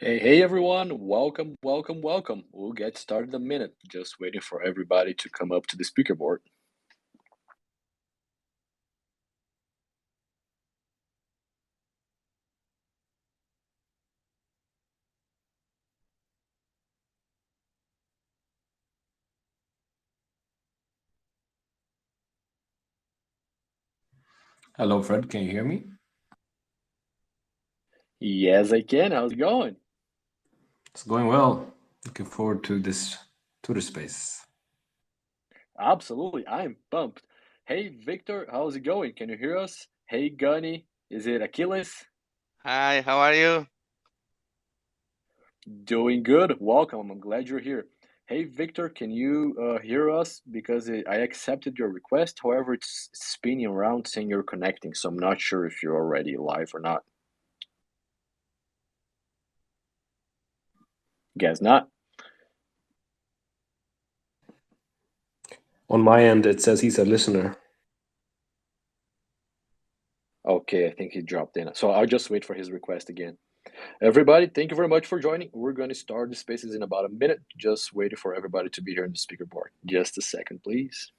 Hey everyone, welcome. We'll get started in a minute. Just waiting for everybody to come up to the speaker board. Hello, Fred. Can you hear me? Yes, I can. How's it going? It's going well. Looking forward to this Twitter space. Absolutely, I'm pumped. Hey Victor, how's it going? Can you hear us? Hey Gunny, is it Achilles? Hi, how are you? Doing good. Welcome. I'm glad you're here. Hey Victor, can you hear us? Because I accepted your request. However, it's spinning around saying you're connecting, so I'm not sure if you're already live or not. Guess not. On my end, it says he's a listener. Okay, I think he dropped in. So I'll just wait for his request again. Everybody, thank you very much for joining. We're going to start the spaces in about a minute. Just waiting for everybody to be here on the speaker board. Just a second, please.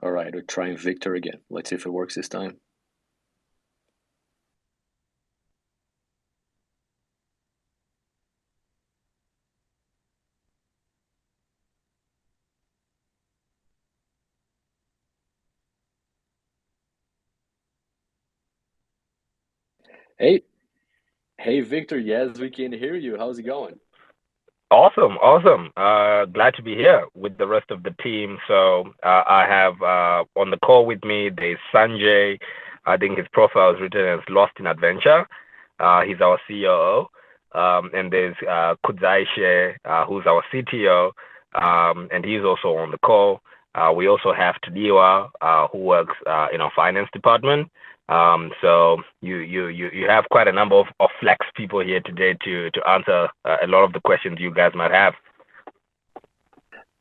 All right, we're trying Victor again. Let's see if it works this time. Hey, hey, Victor. Yes, we can hear you. How's it going? Awesome. Glad to be here with the rest of the team. So I have on the call with me, there's Sanjay. I think his profile is written as Lost in Adventure. He's our COO. And there's Kudzaishe, who's our CTO, and he's also on the call. We also have Tadiwa, who works in our finance department. So you have quite a number of flex people here today to answer a lot of the questions you guys might have.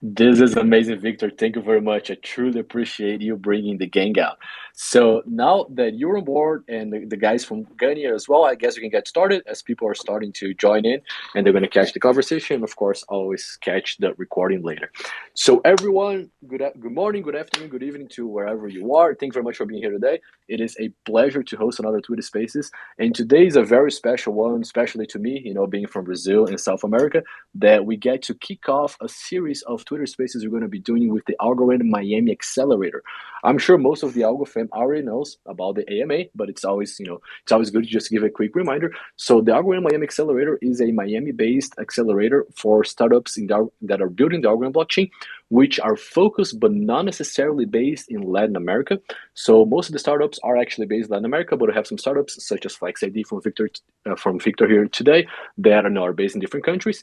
This is amazing, Victor. Thank you very much. I truly appreciate you bringing the gang out. So now that you're on board and the guys from Gunny as well, I guess we can get started as people are starting to join in and they're going to catch the conversation. Of course, always catch the recording later. So everyone, good morning, good afternoon, good evening to wherever you are. Thank you very much for being here today. It is a pleasure to host another Twitter Spaces. And today is a very special one, especially to me, being from Brazil and South America, that we get to kick off a series of Twitter Spaces we're going to be doing with the Algorithm Miami Accelerator. I'm sure most of the Algo fam already knows about the AMA, but it's always good to just give a quick reminder. So the Algorithm Miami Accelerator is a Miami-based accelerator for startups that are building the Algorithm blockchain, which are focused but not necessarily based in Latin America. So most of the startups are actually based in Latin America, but we have some startups such as FlexID from Victor here today that are based in different countries,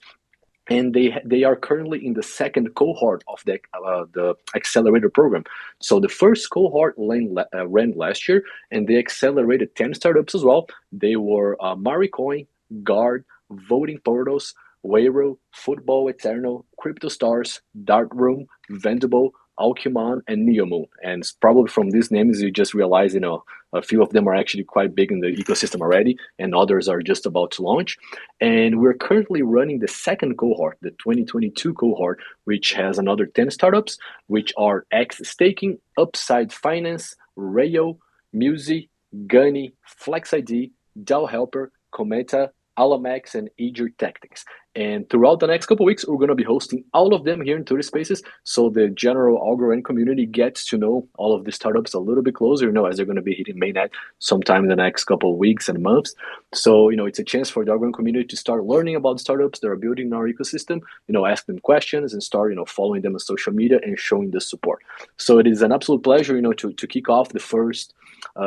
and they are currently in the second cohort of the accelerator program. So the first cohort ran last year, and they accelerated 10 startups as well. They were Maricoin, Guard, Voting Portals, Wayro, Football Eternal, Crypto Stars, Dartroom, Vendible, Alcuman, and Neomoon. And probably from these names, you just realize, a few of them are actually quite big in the ecosystem already, and others are just about to launch. And we're currently running the second cohort, the 2022 cohort, which has another 10 startups, which are X Staking, Upside Finance, Rayo, Musi, Gunny, FlexID, DAO Helper, Cometa, Alamax, and Eager Tactics. And throughout the next couple of weeks, we're going to be hosting all of them here in Twitter Spaces, so the general Algorand community gets to know all of the startups a little bit closer, as they're going to be hitting mainnet sometime in the next couple of weeks and months. So, it's a chance for the Algorand community to start learning about startups that are building in our ecosystem, ask them questions and start, following them on social media and showing the support. So it is an absolute pleasure, to kick off the first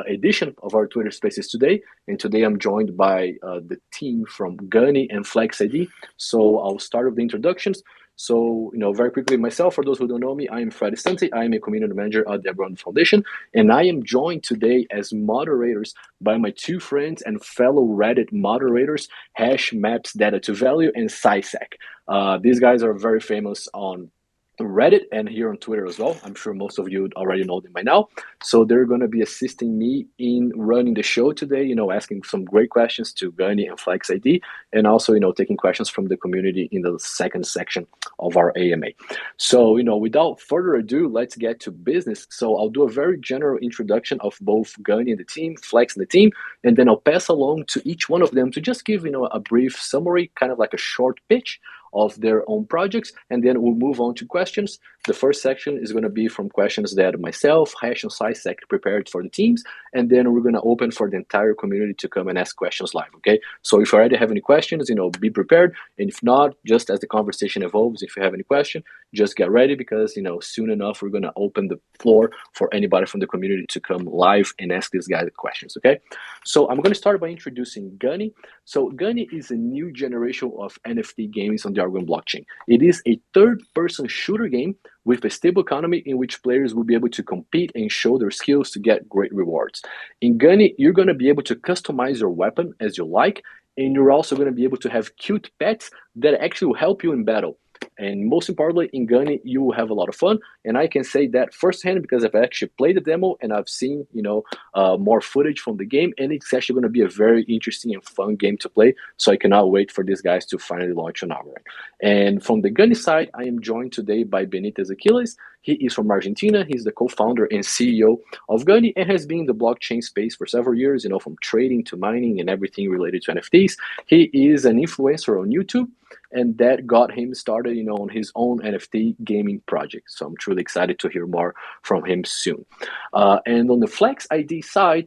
edition of our Twitter Spaces today. And today I'm joined by the team from Gunny and FlexID. So I'll start with the introductions. So, very quickly, myself, for those who don't know me, I am Fred Estante. I am a community manager at the Aground Foundation, and I am joined today as moderators by my two friends and fellow Reddit moderators, Hash Maps Data to Value and SciSec. These guys are very famous on Reddit and here on Twitter as well. I'm sure most of you already know them by now. So they're going to be assisting me in running the show today, asking some great questions to Gunny and FlexID, and also, taking questions from the community in the second section of our AMA. So, without further ado, let's get to business. So I'll do a very general introduction of both Gunny and the team, Flex and the team, and then I'll pass along to each one of them to just give, a brief summary, kind of like a short pitch of their own projects, and then we'll move on to questions. The first section is going to be from questions that myself, Hash, and SciSec prepared for the teams, and then we're going to open for the entire community to come and ask questions live, okay? So if you already have any questions, be prepared, and if not, just as the conversation evolves, if you have any question, just get ready, because, soon enough, we're going to open the floor for anybody from the community to come live and ask these guys questions, okay? So I'm going to start by introducing Gunny. So Gunny is a new generation of NFT games on the Argon blockchain. It is a third-person shooter game with a stable economy in which players will be able to compete and show their skills to get great rewards. In Gunny, you're going to be able to customize your weapon as you like, and you're also going to be able to have cute pets that actually will help you in battle. And most importantly, in Gunny, you will have a lot of fun. And I can say that firsthand because I've actually played the demo and I've seen, more footage from the game. And it's actually going to be a very interesting and fun game to play. So I cannot wait for these guys to finally launch on our end. And from the Gunny side, I am joined today by Benitez Aquiles. He is from Argentina. He's the co-founder and CEO of Gunny and has been in the blockchain space for several years, from trading to mining and everything related to NFTs. He is an influencer on YouTube, and that got him started, on his own NFT gaming project. So I'm truly excited to hear more from him soon. And on the FlexID side,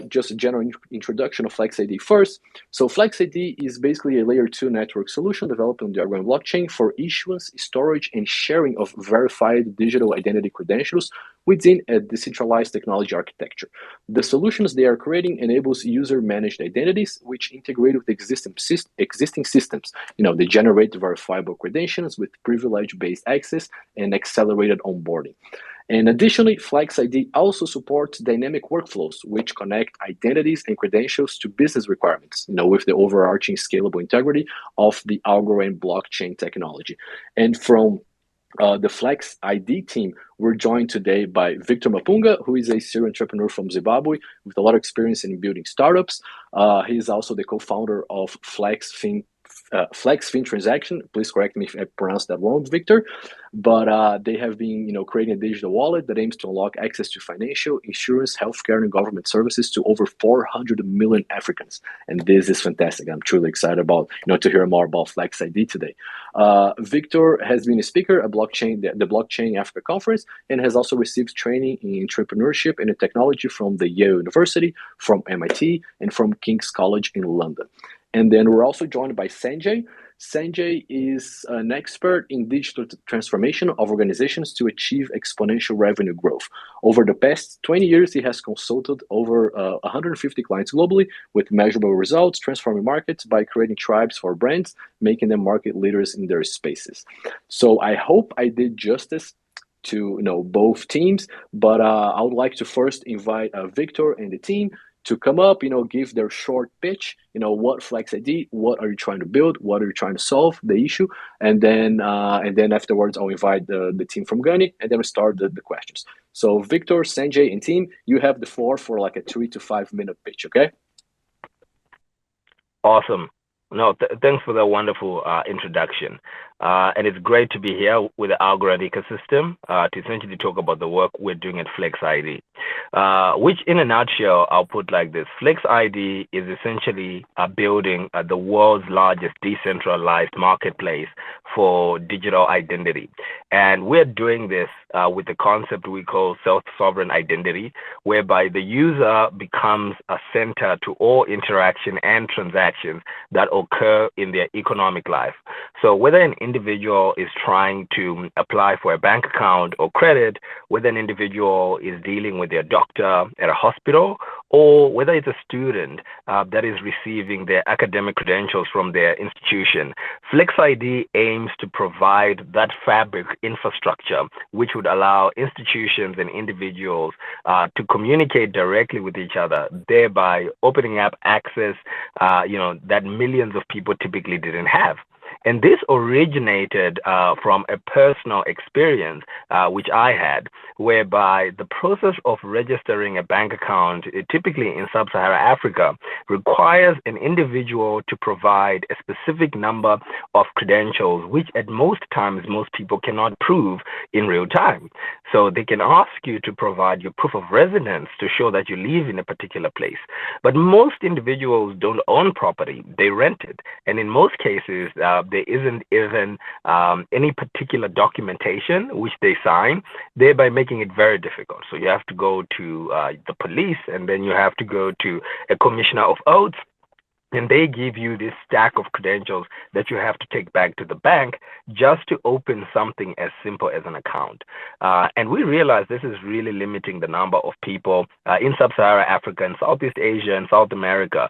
just a general introduction of FlexID first. So FlexID is basically a layer 2 network solution developed on the Argon blockchain for issuance, storage, and sharing of verified digital identity credentials within a decentralized technology architecture. The solutions they are creating enables user-managed identities, which integrate with existing systems. They generate verifiable credentials with privilege-based access and accelerated onboarding. And additionally, FlexID also supports dynamic workflows, which connect identities and credentials to business requirements, with the overarching scalable integrity of the Algorand blockchain technology. And from the FlexID team, we're joined today by Victor Mapunga, who is a serial entrepreneur from Zimbabwe with a lot of experience in building startups. He is also the co-founder of FlexFin Transaction. Please correct me if I pronounced that wrong, Victor. But they have been, creating a digital wallet that aims to unlock access to financial, insurance, healthcare, and government services to over 400 million Africans. And this is fantastic. I'm truly excited about, to hear more about FlexID today. Victor has been a speaker at the Blockchain Africa Conference, and has also received training in entrepreneurship and in technology from the Yale University, from MIT, and from King's College in London. And then we're also joined by Sanjay. Sanjay is an expert in digital transformation of organizations to achieve exponential revenue growth. Over the past 20 years, he has consulted over 150 clients globally with measurable results, transforming markets by creating tribes for brands, making them market leaders in their spaces. So I hope I did justice to both teams, but I would like to first invite Victor and the team to come up, give their short pitch, what FlexID, what are you trying to build, what are you trying to solve, the issue, and then afterwards I'll invite the team from Gunny, and then we start the questions. So Victor, Sanjay, and team, you have the floor for like a 3 to 5 minute pitch, okay? Awesome. No, thanks for the wonderful introduction. And it's great to be here with the Algorand ecosystem to essentially talk about the work we're doing at FlexID, which in a nutshell, I'll put like this. FlexID is essentially building the world's largest decentralized marketplace for digital identity. And we're doing this with the concept we call self-sovereign identity, whereby the user becomes a center to all interaction and transactions that occur in their economic life. So whether an individual is trying to apply for a bank account or credit, whether an individual is dealing with their doctor at a hospital, or whether it's a student that is receiving their academic credentials from their institution. FlexID aims to provide that fabric infrastructure which would allow institutions and individuals to communicate directly with each other, thereby opening up access, that millions of people typically didn't have. And this originated from a personal experience which I had, whereby the process of registering a bank account, typically in sub-Saharan Africa, requires an individual to provide a specific number of credentials, which at most times most people cannot prove in real time. So they can ask you to provide your proof of residence to show that you live in a particular place. But most individuals don't own property, they rent it. And in most cases, there isn't even any particular documentation which they sign, thereby making it very difficult. So you have to go to the police, and then you have to go to a commissioner of oaths, and they give you this stack of credentials that you have to take back to the bank just to open something as simple as an account. And we realize this is really limiting the number of people in sub-Saharan Africa and Southeast Asia and South America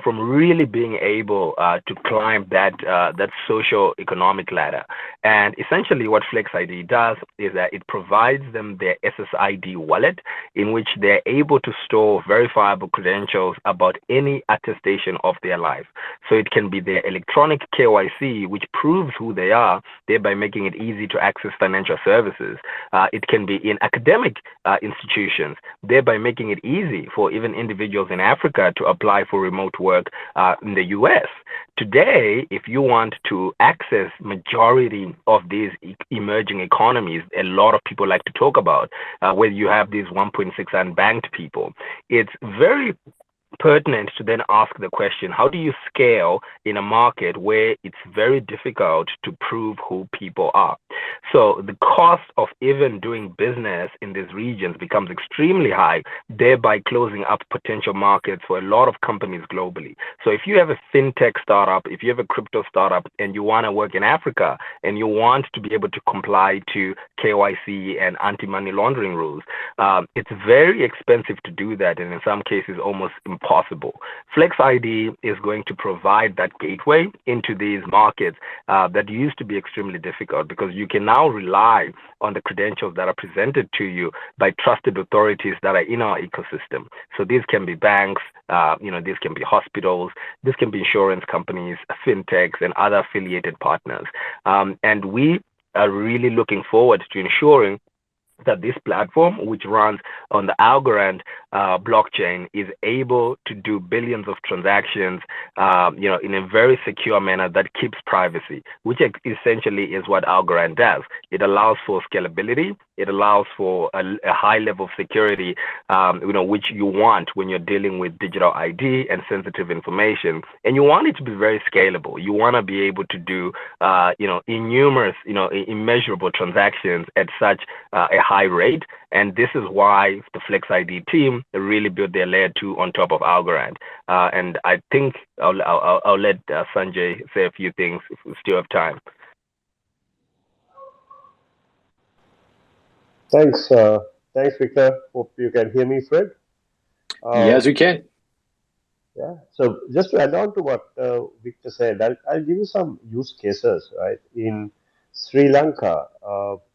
from really being able to climb that socio-economic ladder. And essentially what FlexID does is that it provides them their SSID wallet in which they're able to store verifiable credentials about any attestation of their life. So it can be their electronic KYC, which proves who they are, thereby making it easy to access financial services. It can be in academic institutions, thereby making it easy for even individuals in Africa to apply for remote work in the US. Today, if you want to access majority of these emerging economies, a lot of people like to talk about, where you have these 1.6 unbanked people, it's very pertinent to then ask the question, how do you scale in a market where it's very difficult to prove who people are? So the cost of even doing business in these regions becomes extremely high, thereby closing up potential markets for a lot of companies globally. So if you have a fintech startup, if you have a crypto startup and you want to work in Africa and you want to be able to comply to KYC and anti-money laundering rules, it's very expensive to do that, and in some cases almost impossible. FlexID is going to provide that gateway into these markets that used to be extremely difficult, because you can now rely on the credentials that are presented to you by trusted authorities that are in our ecosystem. So these can be banks, these can be hospitals, this can be insurance companies, fintechs, and other affiliated partners. And we are really looking forward to ensuring that this platform, which runs on the Algorand blockchain, is able to do billions of transactions, in a very secure manner that keeps privacy, which essentially is what Algorand does. It allows for scalability. It allows for a high level of security, which you want when you're dealing with digital ID and sensitive information. And you want it to be very scalable. You want to be able to do, innumerous, immeasurable transactions at such a high rate. And this is why the FlexID team really built their layer 2 on top of Algorand. And I think I'll let Sanjay say a few things if we still have time. Thanks, Victor. Hope you can hear me, Fred. Yes, we can. Yeah. So just to add on to what Victor said, I'll give you some use cases, right? In Sri Lanka,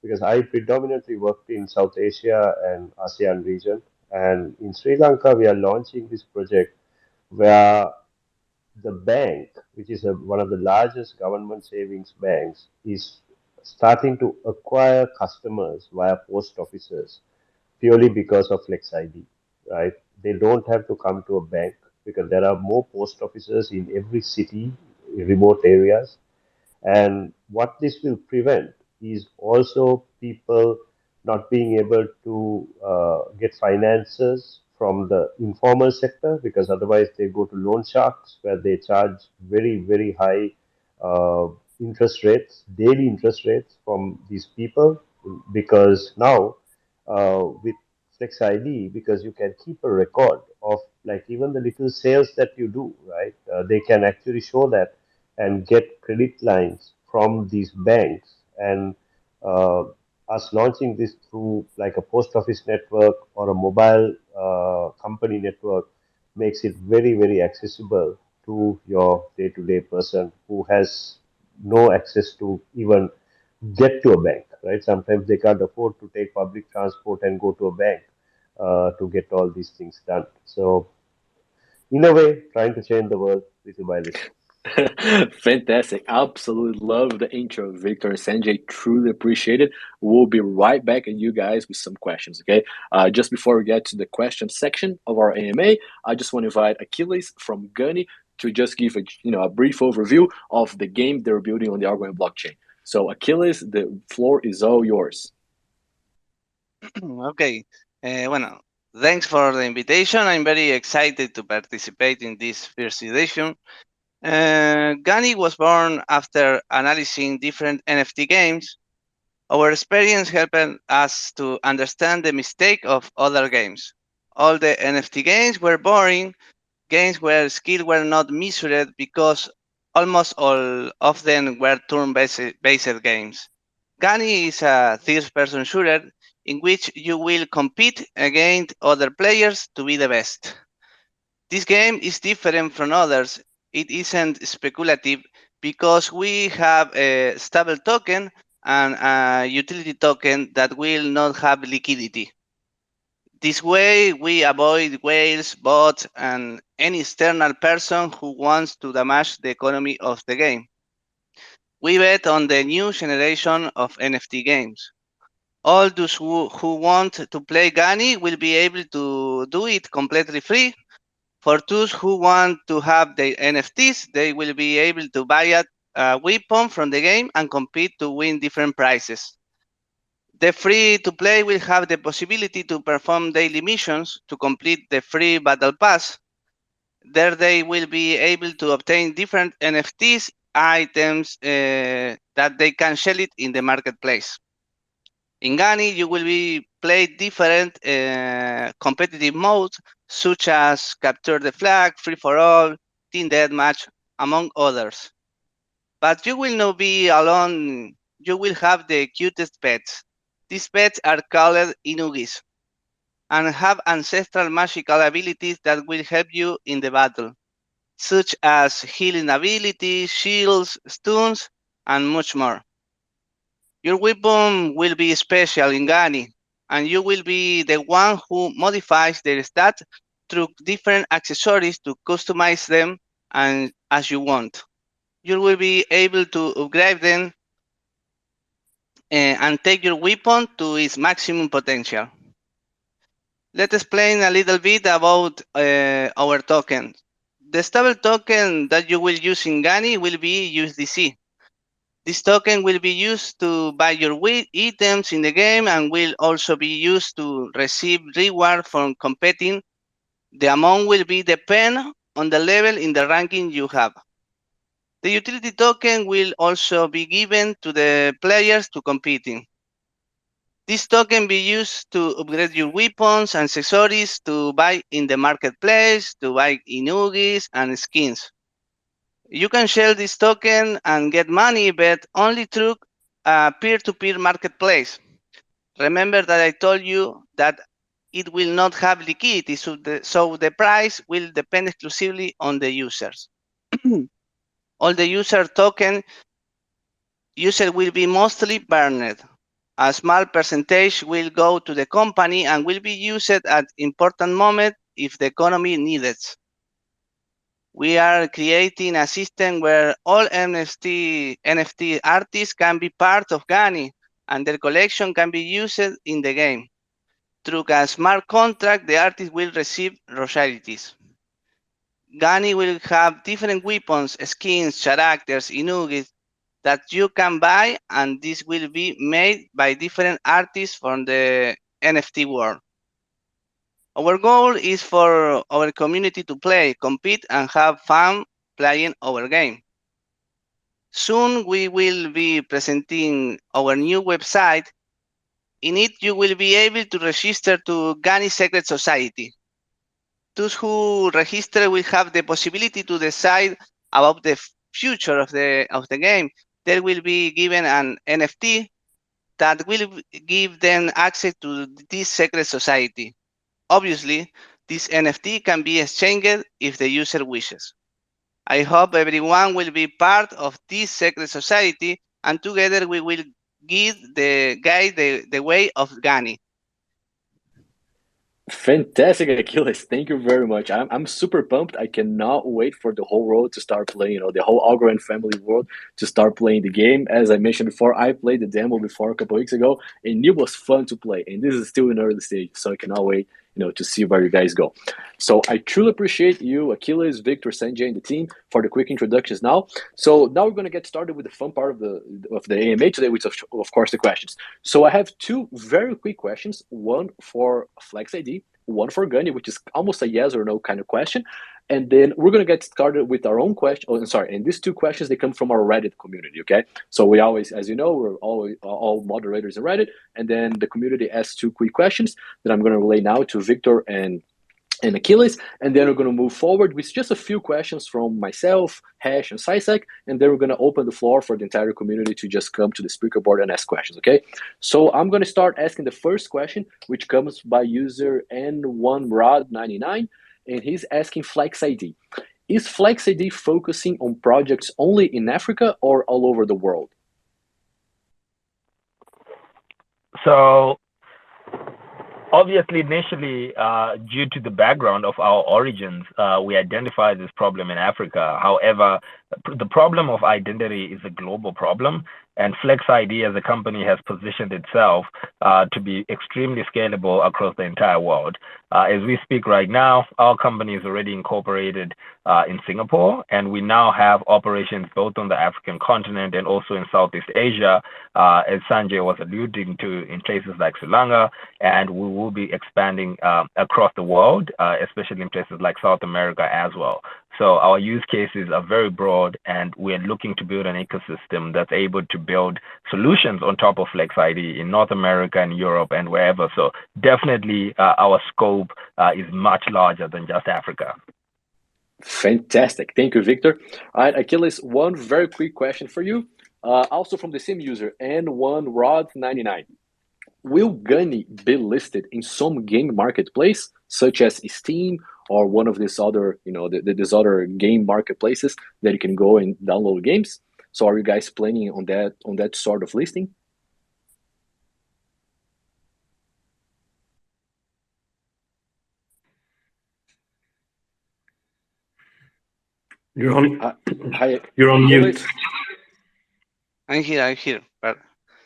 because I predominantly worked in South Asia and ASEAN region, and in Sri Lanka, we are launching this project where the bank, which is one of the largest government savings banks, is starting to acquire customers via post offices purely because of FlexID, right? They don't have to come to a bank because there are more post offices in every city, remote areas. And what this will prevent is also people not being able to get finances from the informal sector, because otherwise they go to loan sharks where they charge very, very high uh, interest rates, daily interest rates from these people. Because now with Flex ID, because you can keep a record of like even the little sales that you do, right? They can actually show that and get credit lines from these banks. And uh, us launching this through like a post office network or a mobile company network makes it very, very accessible to your day-to-day person who has no access to even get to a bank, right? Sometimes they can't afford to take public transport and go to a bank to get all these things done. So, in a way, trying to change the world little by little. Fantastic. Absolutely love the intro, Victor and Sanjay. Truly appreciate it. We'll be right back at you guys with some questions, okay? Just before we get to the question section of our AMA, I just want to invite Achilles from Gunny to just give a brief overview of the game they're building on the Argonaut blockchain. So Achilles, the floor is all yours. Okay. Bueno, thanks for the invitation. I'm very excited to participate in this first edition. Gunny was born after analyzing different NFT games. Our experience helped us to understand the mistake of other games. All the NFT games were boring, games where skills were not measured because almost all of them were turn-based games. Gunny is a third-person shooter in which you will compete against other players to be the best. This game is different from others. It isn't speculative because we have a stable token and a utility token that will not have liquidity. This way, we avoid whales, bots, and any external person who wants to damage the economy of the game. We bet on the new generation of NFT games. All those who want to play Gunny will be able to do it completely free. For those who want to have their NFTs, they will be able to buy a weapon from the game and compete to win different prizes. The free to play will have the possibility to perform daily missions to complete the free battle pass. There they will be able to obtain different NFTs items that they can sell it in the marketplace. In Gunny, you will be play different competitive modes such as capture the flag, free for all, team deathmatch, among others. But you will not be alone. You will have the cutest pets. These pets are called Inugis and have ancestral magical abilities that will help you in the battle, such as healing abilities, shields, stuns, and much more. Your weapon will be special in Gunny, and you will be the one who modifies their stats through different accessories to customize them and as you want. You will be able to upgrade them and take your weapon to its maximum potential. Let's explain a little bit about our token. The stable token that you will use in Gunny will be USDC. This token will be used to buy your items in the game and will also be used to receive reward from competing. The amount will be depend on the level in the ranking you have. The utility token will also be given to the players to compete in. This token be used to upgrade your weapons and accessories to buy in the marketplace, to buy inugis and skins. You can share this token and get money, but only through a peer-to-peer marketplace. Remember that I told you that it will not have liquidity, so the price will depend exclusively on the users. All the user token used will be mostly burned. A small percentage will go to the company and will be used at important moment if the economy needs it. We are creating a system where all NFT artists can be part of Gunny and their collection can be used in the game. Through a smart contract, the artist will receive royalties. Gunny will have different weapons, skins, characters, inugis that you can buy, and this will be made by different artists from the NFT world. Our goal is for our community to play, compete, and have fun playing our game. Soon we will be presenting our new website. In it, you will be able to register to Gunny Secret Society. Those who register will have the possibility to decide about the future of the game. They will be given an NFT that will give them access to this secret society. Obviously, this NFT can be exchanged if the user wishes. I hope everyone will be part of this secret society, and together we will guide the way of Gunny. Fantastic, Achilles. Thank you very much. I'm super pumped. I cannot wait for the whole world to start playing, the whole Algorand family world to start playing the game. As I mentioned before, I played the demo before a couple weeks ago, and it was fun to play. And this is still in early stage, so I cannot wait, to see where you guys go. So I truly appreciate you, Achilles, Victor, Sanjay, and the team for the quick introductions now. So now we're going to get started with the fun part of the AMA today, which is, of course, the questions. So I have two very quick questions, one for FlexID, one for Gunny, which is almost a yes or no kind of question. And then we're going to get started with our own question. Oh, sorry. And these two questions, they come from our Reddit community, okay? So we always, as you know, we're all moderators in Reddit. And then the community asks two quick questions that I'm going to relay now to Victor and Achilles, and then we're going to move forward with just a few questions from myself, Hash, and Sisek, and then we're going to open the floor for the entire community to just come to the speaker board and ask questions, okay? So I'm going to start asking the first question, which comes by user N1Rod99, and he's asking FlexID. Is FlexID focusing on projects only in Africa or all over the world? So obviously, initially, due to the background of our origins, we identified this problem in Africa. However, the problem of identity is a global problem, and FlexID as a company has positioned itself to be extremely scalable across the entire world. As we speak right now, our company is already incorporated in Singapore, and we now have operations both on the African continent and also in Southeast Asia, as Sanjay was alluding to, in places like Sri Lanka, and we will be expanding across the world, especially in places like South America as well. So our use cases are very broad, and we're looking to build an ecosystem that's able to build solutions on top of FlexID in North America and Europe and wherever. So definitely our scope is much larger than just Africa. Fantastic. Thank you, Victor. All right, Achilles, one very quick question for you. Also from the same user, N1Rod99. Will Gunny be listed in some game marketplace, such as Steam or one of these other, these other game marketplaces that you can go and download games? So are you guys planning on that sort of listing? You're on. Hi, You're on mute. I'm here.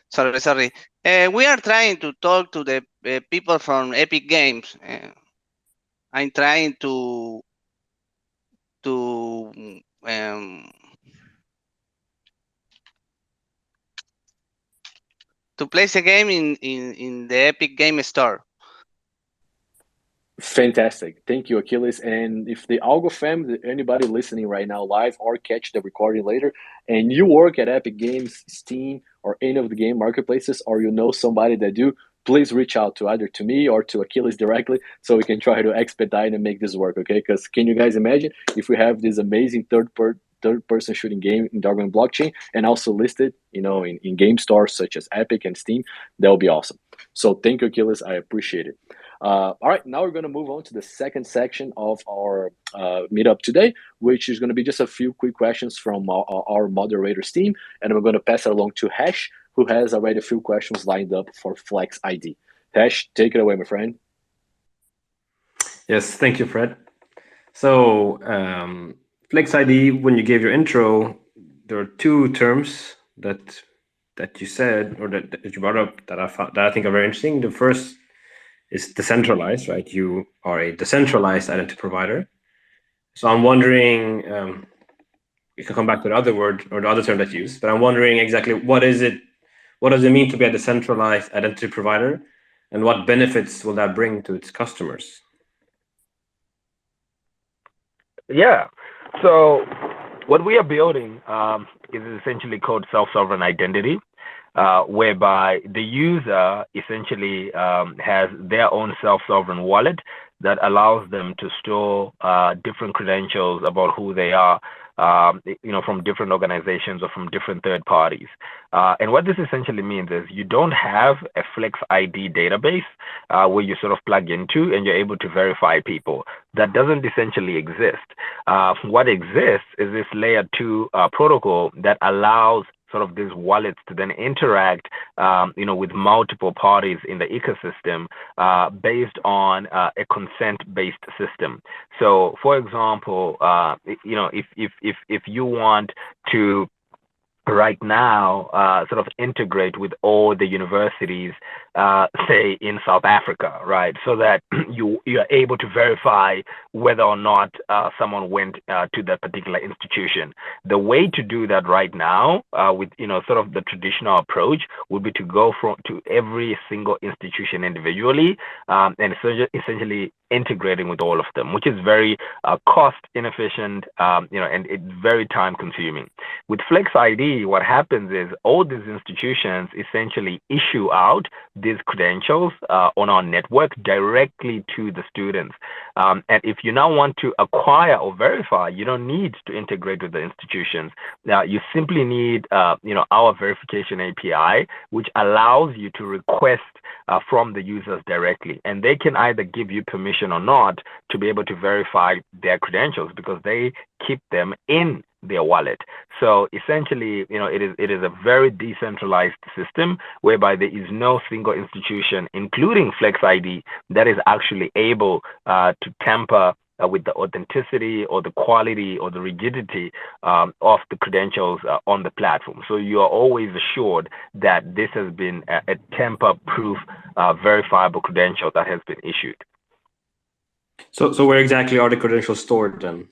Sorry. We are trying to talk to the people from Epic Games. I'm trying to place a game in the Epic Game Store. Fantastic. Thank you, Achilles. And if the Algo fam, anybody listening right now live or catch the recording later, and you work at Epic Games, Steam, or any of the game marketplaces, or you know somebody that do, please reach out to either to me or to Achilles directly so we can try to expedite and make this work, okay? Because can you guys imagine if we have this amazing third-person shooting game in Algorand blockchain and also listed, in game stores such as Epic and Steam? That would be awesome. So thank you, Achilles. I appreciate it. All right, now we're going to move on to the second section of our meetup today, which is going to be just a few quick questions from our moderators team, and we're going to pass it along to Hash, who has already a few questions lined up for FlexID. Hash, take it away, my friend. Yes, thank you, Fred. So FlexID, when you gave your intro, there are two terms that you said, or that you brought up, that I think are very interesting. The first is decentralized, right? You are a decentralized identity provider. So I'm wondering, we can come back to the other word or the other term that you used, but I'm wondering exactly what does it mean to be a decentralized identity provider, and what benefits will that bring to its customers? Yeah. So what we are building is essentially called self-sovereign identity, whereby the user essentially has their own self-sovereign wallet that allows them to store different credentials about who they are from different organizations or from different third parties. And what this essentially means is you don't have a FlexID database where you sort of plug into and you're able to verify people. That doesn't essentially exist. What exists is this layer 2 protocol that allows sort of these wallets to then interact, with multiple parties in the ecosystem based on a consent-based system. So, for example, if you want to right now sort of integrate with all the universities, say in South Africa, right? So that you're able to verify whether or not someone went to that particular institution. The way to do that right now, with sort of the traditional approach, would be to go to every single institution individually, and essentially integrating with all of them, which is very cost inefficient, and it's very time consuming. With FlexID, what happens is all these institutions essentially issue out these credentials on our network directly to the students. And if you now want to acquire or verify, you don't need to integrate with the institutions. You simply need, our verification API, which allows you to request from the users directly, and they can either give you permission or not to be able to verify their credentials because they keep them in their wallet. So essentially, it is a very decentralized system whereby there is no single institution, including FlexID, that is actually able to tamper with the authenticity or the quality or the rigidity of the credentials on the platform. So you are always assured that this has been a tamper-proof, verifiable credential that has been issued. So where exactly are the credentials stored then?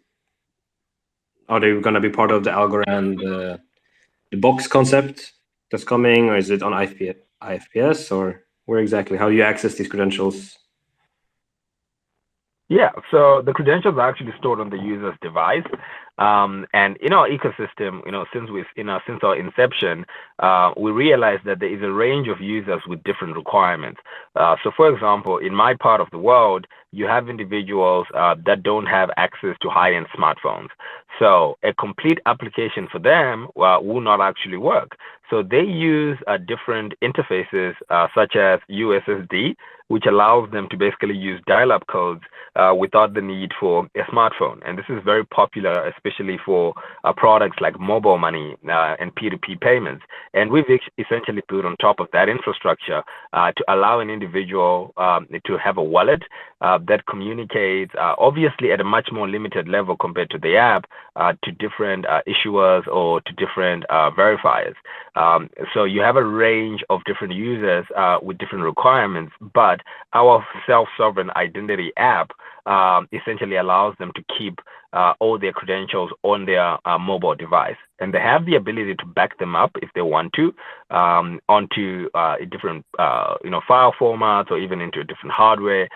Are they going to be part of the Algorand, the box concept that's coming, or is it on IFPS, or where exactly? How do you access these credentials? Yeah, so the credentials are actually stored on the user's device. And in our ecosystem, since our inception, we realized that there is a range of users with different requirements. So, for example, in my part of the world, you have individuals that don't have access to high-end smartphones. So, a complete application for them will not actually work. So, they use different interfaces such as USSD, which allows them to basically use dial-up codes without the need for a smartphone. And this is very popular, especially for products like mobile money and P2P payments. And we've essentially put on top of that infrastructure to allow an individual to have a wallet that communicates, obviously at a much more limited level compared to the app, to different issuers or to different verifiers. So you have a range of different users with different requirements, but our self-sovereign identity app essentially allows them to keep all their credentials on their mobile device, and they have the ability to back them up if they want to onto different file formats or even into a different hardware,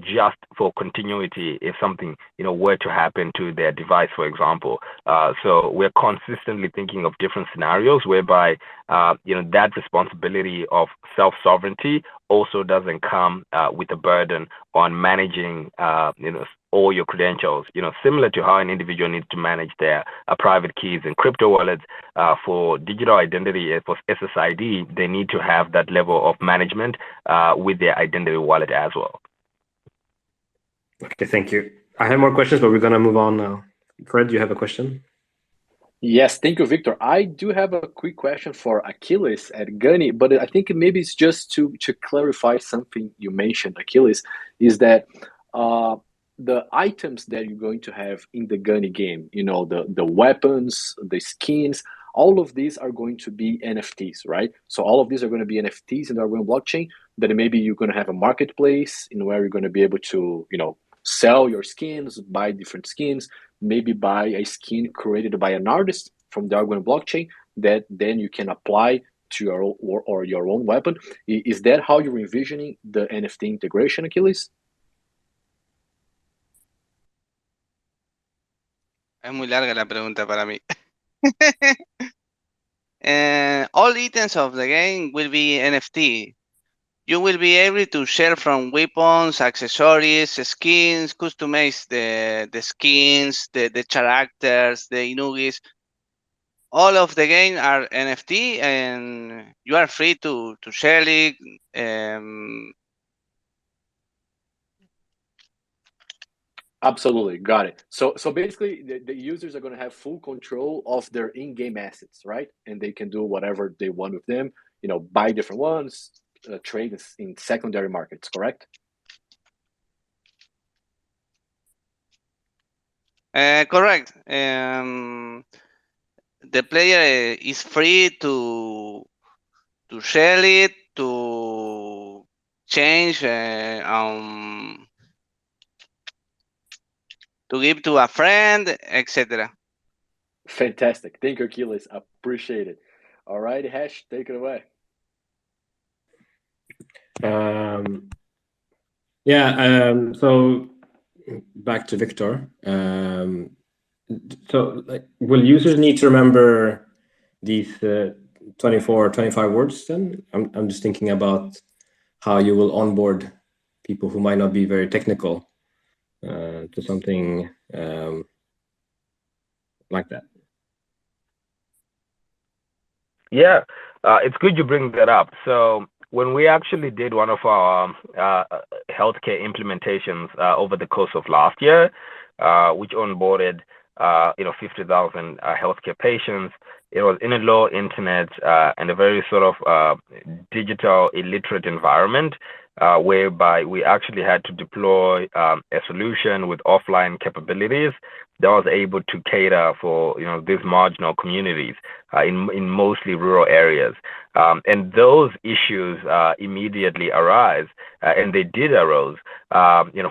just for continuity if something were to happen to their device, for example. So we're consistently thinking of different scenarios whereby that responsibility of self-sovereignty also doesn't come with a burden on managing all your credentials, similar to how an individual needs to manage their private keys in crypto wallets. For digital identity, for SSID, they need to have that level of management with their identity wallet as well. Okay, thank you. I have more questions, but we're going to move on now. Fred, you have a question? Yes, thank you, Victor. I do have a quick question for Achilles at Gunny, but I think maybe it's just to clarify something you mentioned, Achilles, is that the items that you're going to have in the Gunny game, the weapons, the skins, all of these are going to be NFTs, right? So all of these are going to be NFTs in the Argon blockchain. That maybe you're going to have a marketplace in where you're going to be able to, sell your skins, buy different skins, maybe buy a skin created by an artist from the Argon blockchain that then you can apply to your own, or your own weapon. Is that how you're envisioning the NFT integration, Achilles? Es muy larga la pregunta para mí. All items of the game will be NFT. You will be able to share from weapons, accessories, skins, customize the skins, the characters, the inugis. All of the game are NFT, and you are free to share it. Absolutely, got it. So basically, the users are going to have full control of their in-game assets, right? And they can do whatever they want with them. Buy different ones, trade in secondary markets. Correct? Correct. The player is free to share it, to change, to give to a friend, etc. Fantastic. Thank you, Achilles. Appreciate it. All right, Hash, take it away. So back to Victor. So will users need to remember these 24 or 25 words then? I'm just thinking about how you will onboard people who might not be very technical to something like that. Yeah, it's good you bring that up. So when we actually did one of our healthcare implementations over the course of last year, which onboarded 50,000 healthcare patients, it was in a low internet and a very sort of digital illiterate environment. Whereby we actually had to deploy a solution with offline capabilities that was able to cater for these marginal communities in mostly rural areas, and those issues immediately arise, and they did arose,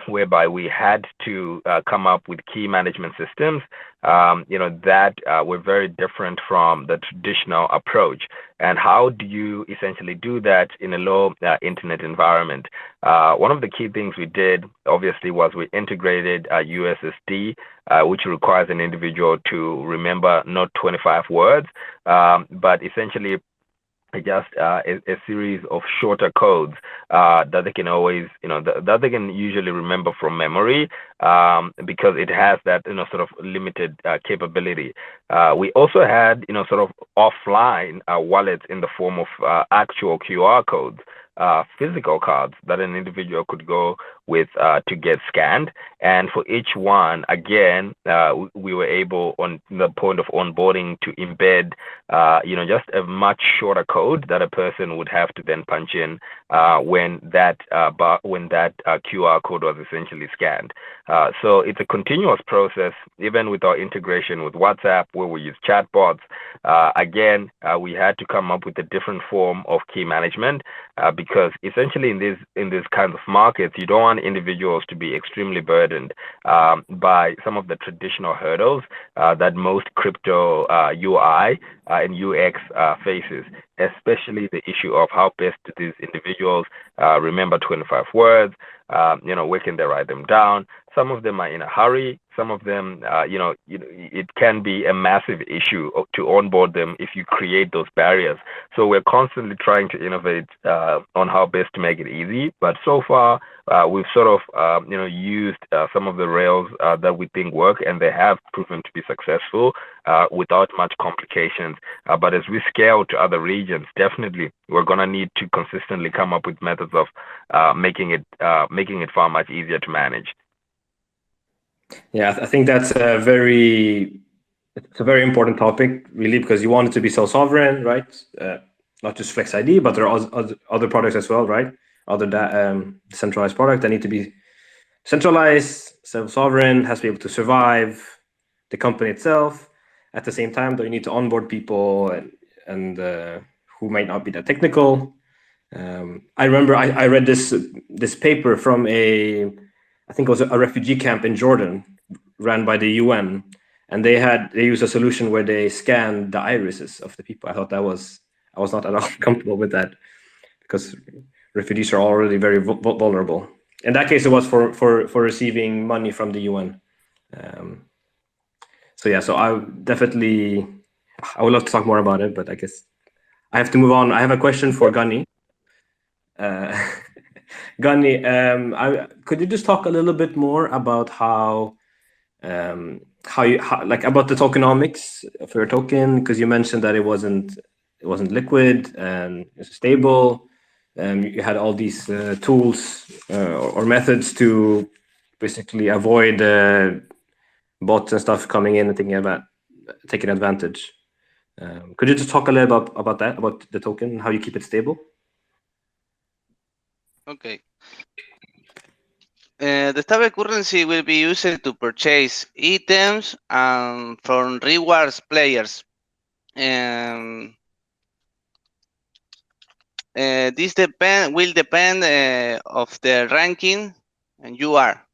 whereby we had to come up with key management systems, that were very different from the traditional approach. And how do you essentially do that in a low internet environment? One of the key things we did, obviously, was we integrated USSD, which requires an individual to remember not 25 words, but essentially just a series of shorter codes that they can always, that they can usually remember from memory, because it has that, sort of limited capability. We also had, sort of offline wallets in the form of actual QR codes, physical cards that an individual could go with to get scanned. And for each one, again, we were able on the point of onboarding to embed, just a much shorter code that a person would have to then punch in when that QR code was essentially scanned. So it's a continuous process, even with our integration with WhatsApp, where we use chatbots. Again, we had to come up with a different form of key management, because essentially in these kinds of markets, you don't want individuals to be extremely burdened by some of the traditional hurdles that most crypto UI and UX faces, especially the issue of how best do these individuals remember 25 words, where can they write them down? Some of them are in a hurry. Some of them, it can be a massive issue to onboard them if you create those barriers. So we're constantly trying to innovate on how best to make it easy. But so far, we've sort of, used some of the rails that we think work, and they have proven to be successful without much complications. But as we scale to other regions, definitely we're gonna need to consistently come up with methods of making it far much easier to manage. Yeah, I think that's a very important topic, really, because you want it to be self-sovereign, right? Not just FlexID, but there are other products as well, right? Other decentralized products that need to be centralized, self-sovereign, has to be able to survive the company itself. At the same time, though, you need to onboard people and who might not be that technical. I remember I read this paper from I think it was a refugee camp in Jordan, ran by the UN, and they used a solution where they scanned the irises of the people. I was not at all comfortable with that, because refugees are already very vulnerable. In that case, it was for receiving money from the UN. So I would love to talk more about it, but I guess I have to move on. I have a question for Gunny. Gunny, could you just talk a little bit more about how like about the tokenomics of your token? Because you mentioned that it wasn't liquid and it's stable. You had all these tools or methods to basically avoid bots and stuff coming in and taking advantage. Could you just talk a little about that, about the token, how you keep it stable? Okay. The stable currency will be used to purchase items and from rewards players. This will depend of the ranking and you are.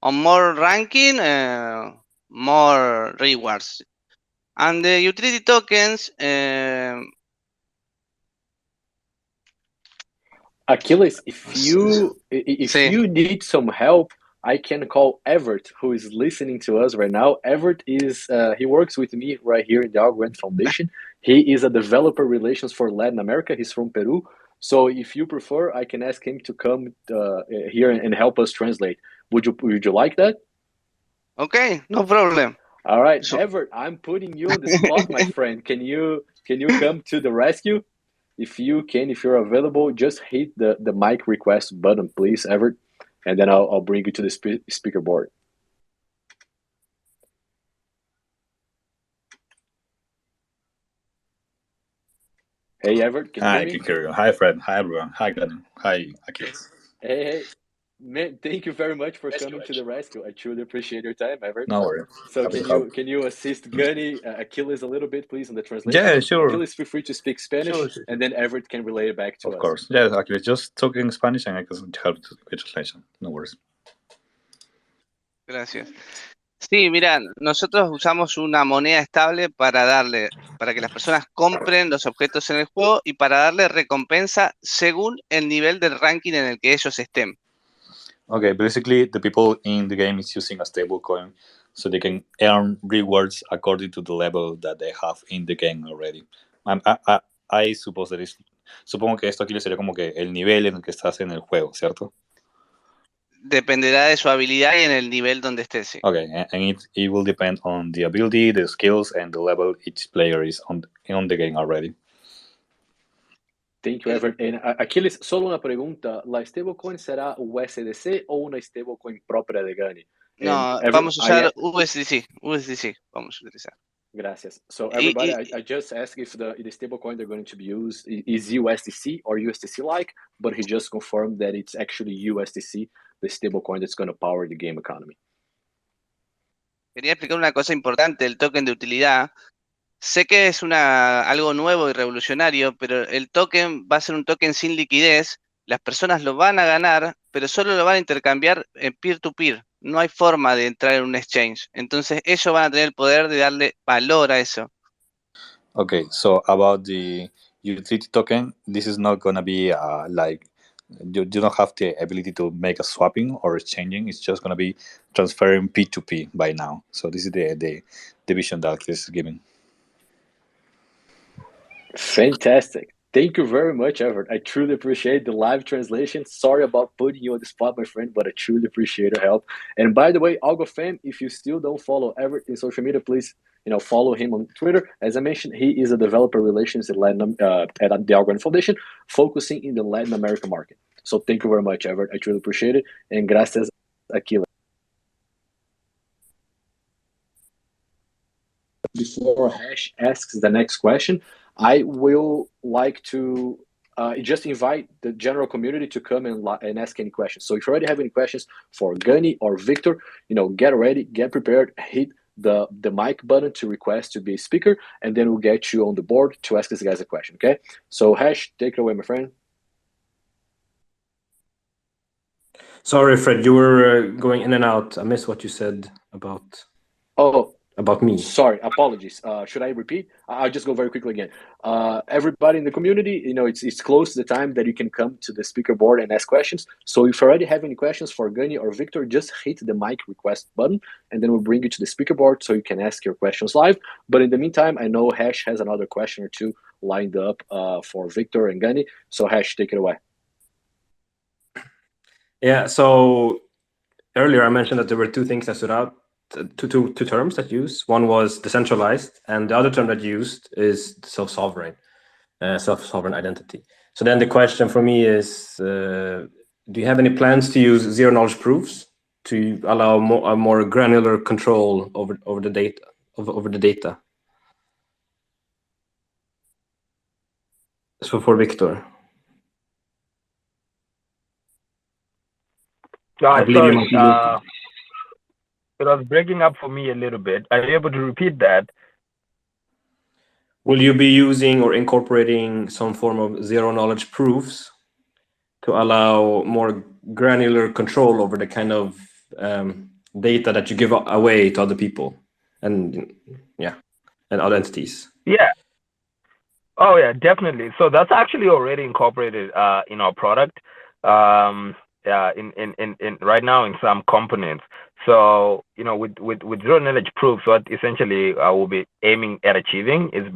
On more ranking, more rewards. And the utility tokens. Achilles, if you need some help, I can call Everett, who is listening to us right now. Everett is he works with me right here in the Algorand Foundation. He is a developer relations for Latin America. He's from Peru. So if you prefer, I can ask him to come here and help us translate. Would you like that? Okay, no problem. All right, Everett, I'm putting you on the spot, my friend. Can you come to the rescue? If you're available, just hit the mic request button, please, Everett, and then I'll bring you to the speaker board. Hey, Everett, can you hear me? I can hear you. Hi, Fred. Hi, everyone. Hi, Gunny. Hi, Achilles. Hey, man! Thank you very much for coming to the rescue. I truly appreciate your time, Everett. No worries. So can you assist Gunny, Achilles a little bit, please, on the translation? Yeah, sure. Achilles, feel free to speak Spanish, Sure. and then Everett can relay it back to us. Of course. Yeah, Achilles, just talk in Spanish and I can help with translation. No worries. Gracias. Sí, mira, nosotros usamos una moneda estable para que las personas compren los objetos en el juego y para darle recompensa según el nivel del ranking en el que ellos estén. Okay, basically the people in the game is using a stablecoin so they can earn rewards according to the level that they have in the game already. I suppose that is. Supongo que esto aquí sería como que el nivel en el que estás en el juego, ¿cierto? Dependerá de su habilidad y en el nivel donde esté. Sí. Okay, and it will depend on the ability, the skills, and the level each player is on the game already. Thank you, Everett. Achilles, solo una pregunta. ¿La stablecoin será USDC o una stablecoin propia de Gunny? No, vamos a usar USDC. USDC vamos a utilizar. Gracias. So everybody, I just asked if the stablecoin they're going to be used is USDC or USDC-like, but he just confirmed that it's actually USDC, the stablecoin that's going to power the game economy. Quería explicar una cosa importante, el token de utilidad. Sé que es algo nuevo y revolucionario, pero el token va a ser un token sin liquidez. Las personas lo van a ganar, pero solo lo van a intercambiar en peer-to-peer. No hay forma de entrar en un exchange. Entonces ellos van a tener el poder de darle valor a eso. Okay, so about the utility token, this is not going to be like you don't have the ability to make a swapping or exchanging. It's just going to be transferring P2P by now. So this is the vision that Chris is giving. Fantastic. Thank you very much, Everett. I truly appreciate the live translation. Sorry about putting you on the spot, my friend, but I truly appreciate your help. And by the way, Algo fam, if you still don't follow Everett in social media, please follow him on Twitter. As I mentioned, he is a developer relations at the Algorand Foundation, focusing in the Latin American market. So thank you very much, Everett. I truly appreciate it. And gracias, Aquila. Before Hash asks the next question, I will like to just invite the general community to come and ask any questions. So if you already have any questions for Gunny or Victor, get ready, get prepared, hit the mic button to request to be a speaker, and then we'll get you on the board to ask these guys a question, okay? So Hash, take it away, my friend. Sorry, Fred, you were going in and out. I missed what you said about... Oh, about me. Sorry, apologies. Should I repeat? I'll just go very quickly again. Everybody in the community, it's close to the time that you can come to the speaker board and ask questions. So if you already have any questions for Gunny or Victor, just hit the mic request button, and then we'll bring you to the speaker board so you can ask your questions live. But in the meantime, I know Hash has another question or two lined up for Victor and Gunny. So Hash, take it away. Yeah. So earlier I mentioned that there were two things that stood out. Two terms that used. One was decentralized, and the other term that used is self-sovereign identity. So then the question for me is, do you have any plans to use zero-knowledge proofs to allow a more granular control over the data? Over the data? So for Victor. I believe you might be it was breaking up for me a little bit. Are you able to repeat that? Will you be using or incorporating some form of zero-knowledge proofs to allow more granular control over the kind of data that you give away to other people and other entities? Yeah. Oh yeah, definitely. So that's actually already incorporated in our product. In right now in some components. So with zero knowledge proofs, what essentially I will be aiming at achieving is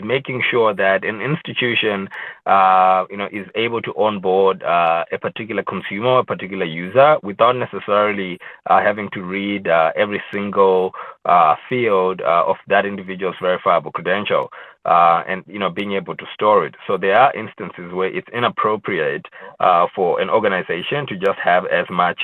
making sure that an institution is able to onboard a particular consumer, a particular user, without necessarily having to read every single field of that individual's verifiable credential. And being able to store it. So there are instances where it's inappropriate for an organization to just have as much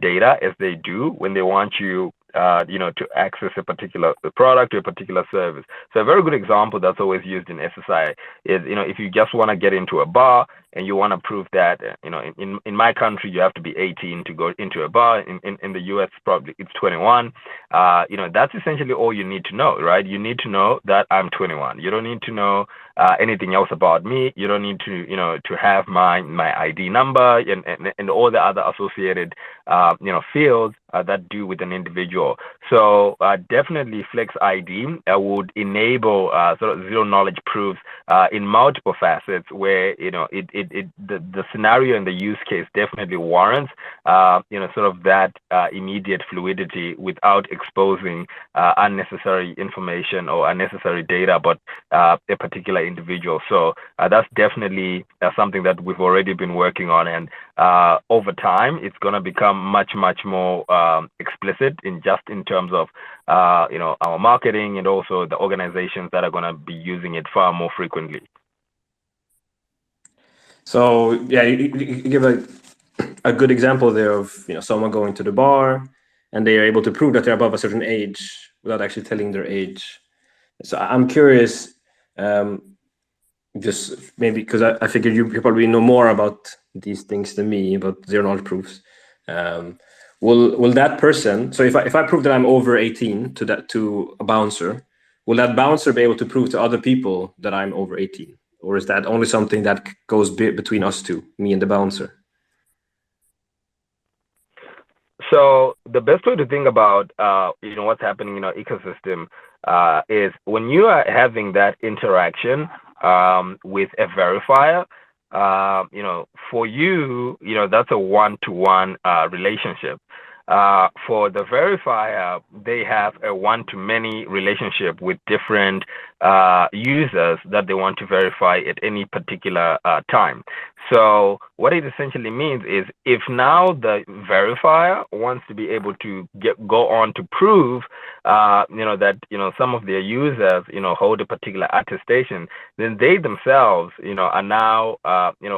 data as they do when they want you to access a particular product or a particular service. So a very good example that's always used in SSI is, if you just want to get into a bar and you want to prove that, in my country, you have to be 18 to go into a bar. In the US, probably it's 21. That's essentially all you need to know, right? You need to know that I'm 21. You don't need to know anything else about me. You don't need to, to have my ID number and all the other associated, fields that do with an individual. So definitely FlexID would enable sort of zero knowledge proofs in multiple facets where, the scenario and the use case definitely warrants, sort of that immediate fluidity without exposing unnecessary information or unnecessary data about a particular individual. So that's definitely something that we've already been working on, and over time it's going to become much more explicit in terms of our marketing and also the organizations that are going to be using it far more frequently. So yeah, you give a good example there of someone going to the bar and they are able to prove that they're above a certain age without actually telling their age. So I'm curious, just maybe because I figured you probably know more about these things than me, about zero knowledge proofs. Will that person? So if I prove that I'm over 18 to a bouncer, will that bouncer be able to prove to other people that I'm over 18, or is that only something that goes between us two, me and the bouncer? So the best way to think about what's happening in our ecosystem is when you are having that interaction with a verifier, for you, that's a one-to-one relationship. For the verifier, they have a one-to-many relationship with different users that they want to verify at any particular time. So what it essentially means is if now the verifier wants to be able to go on to prove, that, some of their users, hold a particular attestation, then they themselves, are now,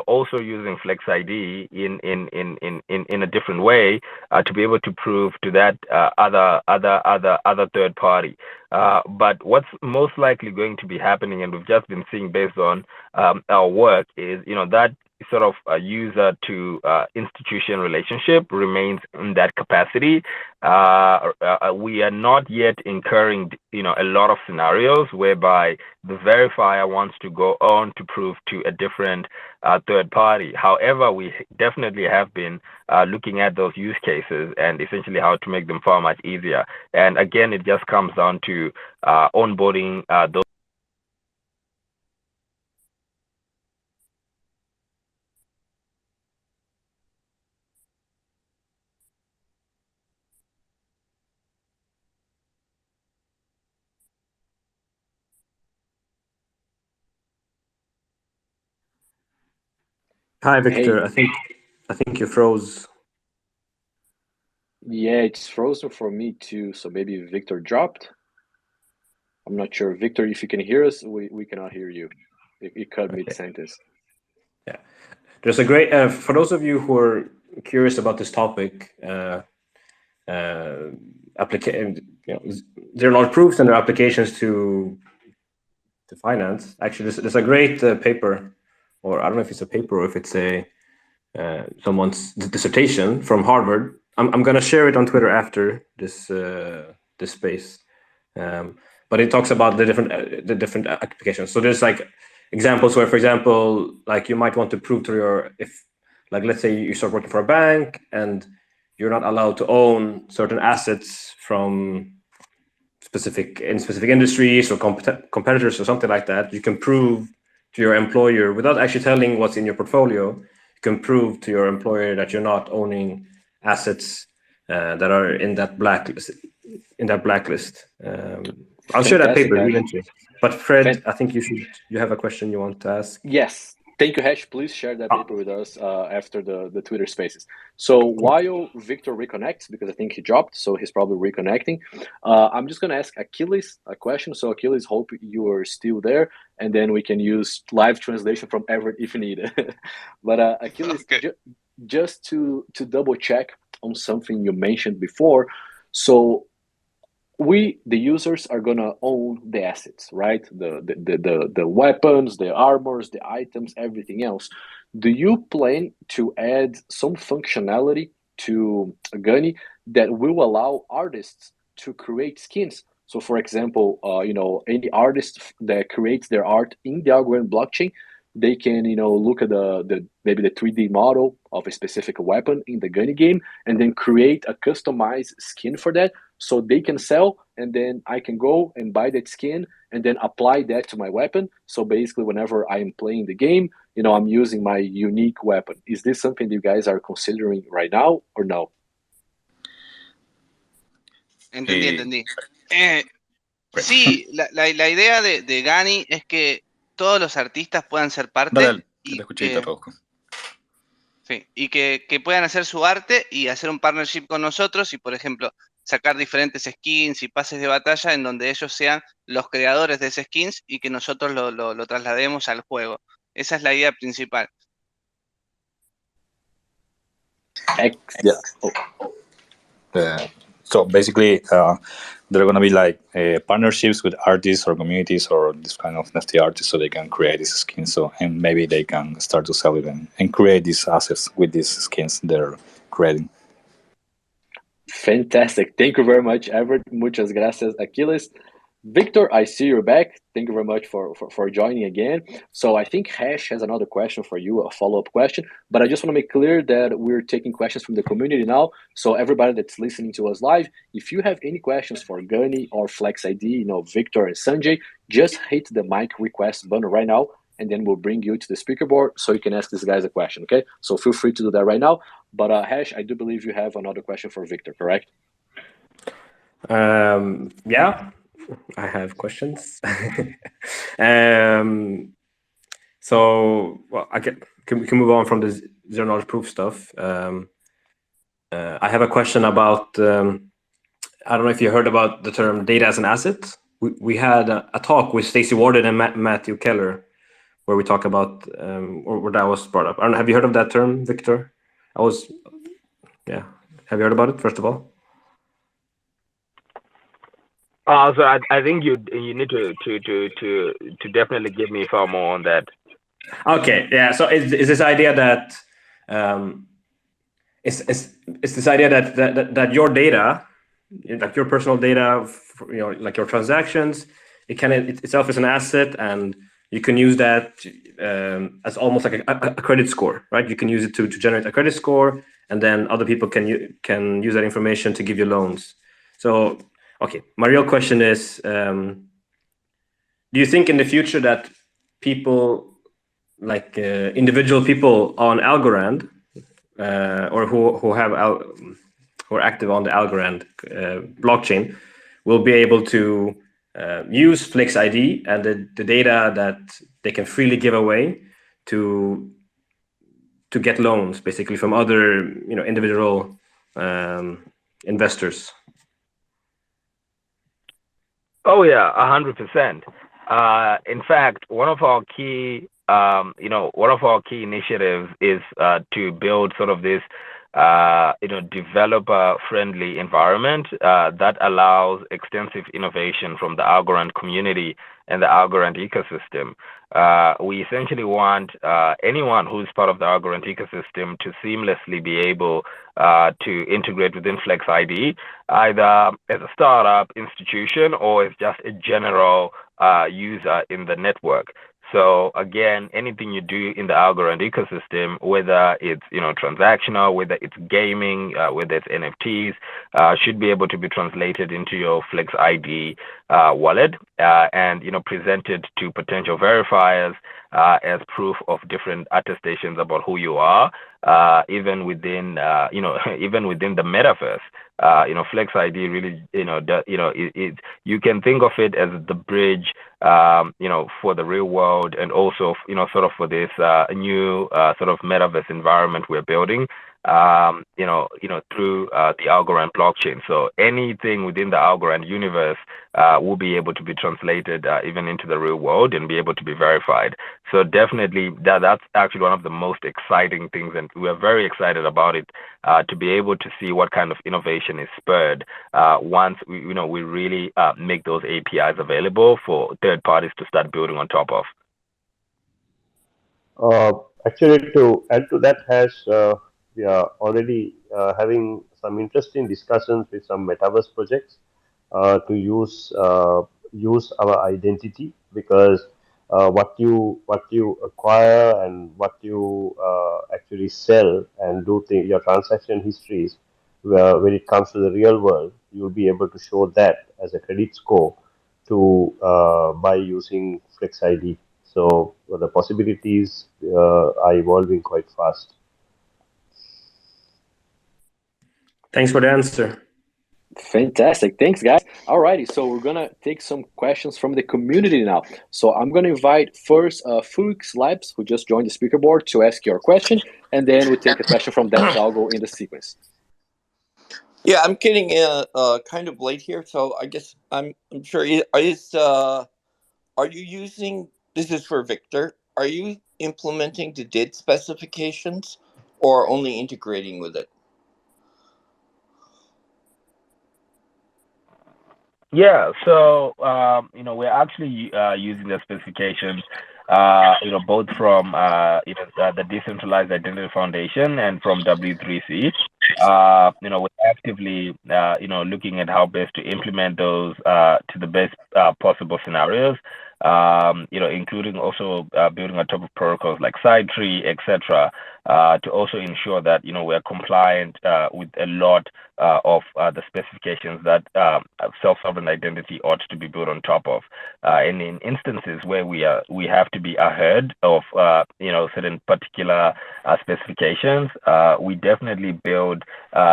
also using FlexID in a different way to be able to prove to that other third party. But what's most likely going to be happening, and we've just been seeing based on our work, is that sort of a user to institution relationship remains in that capacity. We are not yet incurring, a lot of scenarios whereby the verifier wants to go on to prove to a different third party. However, we definitely have been looking at those use cases and essentially how to make them far much easier. And again, it just comes down to onboarding those. Hi, Victor. Hey, I think you froze. yeah, it's frozen for me too. So maybe Victor dropped. I'm not sure. Victor, if you can hear us, we cannot hear you. It cut mid Okay. sentence. Yeah. There's a great for those of you who are curious about this topic. Application, zero knowledge proofs and their applications to finance. Actually, there's a great paper, or I don't know if it's a paper or if it's a someone's dissertation from Harvard. I'm gonna share it on Twitter after this space. But it talks about the different applications. So there's like examples where, for example, like you might want to prove to your if like let's say you start working for a bank and you're not allowed to own certain assets from specific industries or competitors or something like that. You can prove to your employer without actually telling what's in your portfolio. You can prove to your employer that you're not owning assets that are in that blacklist. I'll share that Fantastic, paper Hash. eventually. But Fred, Fan- I think you have a question you want to ask. yes. Thank you, Hash. Please share that paper with us after the Twitter Spaces. So while Victor reconnects, because I think he dropped, so he's probably reconnecting, I'm just going to ask Achilles a question. So Achilles, hope you are still there, and then we can use live translation from Everett if needed. But Achilles, Okay. just to double check on something you mentioned before. So we the users are gonna own the assets, right? The weapons, the armors, the items, everything else. Do you plan to add some functionality to Gunny that will allow artists to create skins? So for example, any artist that creates their art in the Algorand blockchain, they can look at the maybe the 3D model of a specific weapon in the Gunny game and then create a customized skin for that, so they can sell, and then I can go and buy that skin and then apply that to my weapon. So basically whenever I'm playing the game, I'm using my unique weapon. Is this something you guys are considering right now or no? Entendí. Sí, la idea de Gunny es que todos los artistas puedan ser parte Dale, te y escuché y te traduzco. sí, y que puedan hacer su arte y hacer un partnership con nosotros y, por ejemplo, sacar diferentes skins y pases de batalla en donde ellos sean los creadores de ese skins y que nosotros lo traslademos al juego. Esa es la idea principal. Yeah. So basically, there are going to be like partnerships with artists or communities or this kind of NFT artists, so they can create these skins. So and maybe they can start to sell it and create these assets with these skins they're creating. Fantastic. Thank you very much, Everett. Muchas gracias, Achilles. Victor, I see you're back. Thank you very much for joining again. So I think Hash has another question for you, a follow-up question. But I just want to make clear that we're taking questions from the community now. So everybody that's listening to us live, if you have any questions for Gunny or FlexID, Victor and Sanjay, just hit the mic request button right now, and then we'll bring you to the speaker board so you can ask these guys a question, okay? So feel free to do that right now. But Hash, I do believe you have another question for Victor, correct? Yeah, I have questions. So, well, we can move on from the zero knowledge proof stuff. I have a question about. I don't know if you heard about the term data as an asset. We had a talk with Stacey Warden and Matthew Keller, where we talk about, or where that was brought up. I don't know, have you heard of that term, Victor? Yeah. Have you heard about it, first of all? So I think you need to definitely give me far more on that. Okay, yeah. So it's this idea that it's this idea that your data, like your personal data, like your transactions, it itself is an asset, and you can use that as almost like a credit score, right? You can use it to generate a credit score, and then other people can use that information to give you loans. So, okay, my real question is, do you think in the future that people, like individual people on Algorand, or who are active on the Algorand blockchain, will be able to use FlexID and the data that they can freely give away to get loans, basically, from other individual investors? Oh yeah, 100%. In fact, one of our key, initiatives is to build sort of this, developer-friendly environment that allows extensive innovation from the Algorand community and the Algorand ecosystem. We essentially want anyone who's part of the Algorand ecosystem to seamlessly be able to integrate within FlexID, either as a startup institution or as just a general user in the network. So again, anything you do in the Algorand ecosystem, whether it's transactional, whether it's gaming, whether it's NFTs, should be able to be translated into your FlexID wallet and presented to potential verifiers as proof of different attestations about who you are, even within even within the metaverse. FlexID really you can think of it as the bridge for the real world, and also sort of for this new sort of metaverse environment we're building through the Algorand blockchain. So anything within the Algorand universe will be able to be translated even into the real world and be able to be verified. So definitely that's actually one of the most exciting things, and we are very excited about it, to be able to see what kind of innovation is spurred once we really make those APIs available for third parties to start building on top of. Actually, to add to that, we are already having some interesting discussions with some metaverse projects to use our identity, because what you acquire and what you actually sell and do your transaction histories, when it comes to the real world, you'll be able to show that as a credit score to by using FlexID. So the possibilities are evolving quite fast. Thanks for the answer. Fantastic. Thanks, guys. Alrighty, so we're gonna take some questions from the community now. So I'm gonna invite first Fuchs Labs, who just joined the speaker board, to ask your question, and then we take a question from that Dalgo in the sequence. Yeah, I'm getting kind of late here, so I guess I'm sure. Are you using? This is for Victor. Are you implementing the DID specifications, or only integrating with it? Yeah, so we're actually using the specifications, both from the Decentralized Identity Foundation and from W3C. We're actively looking at how best to implement those to the best possible scenarios. Including also building on top of protocols like SideTree, etc., to also ensure that we're compliant with a lot of the specifications that self-sovereign identity ought to be built on top of. And in instances where we have to be ahead of certain particular specifications, we definitely build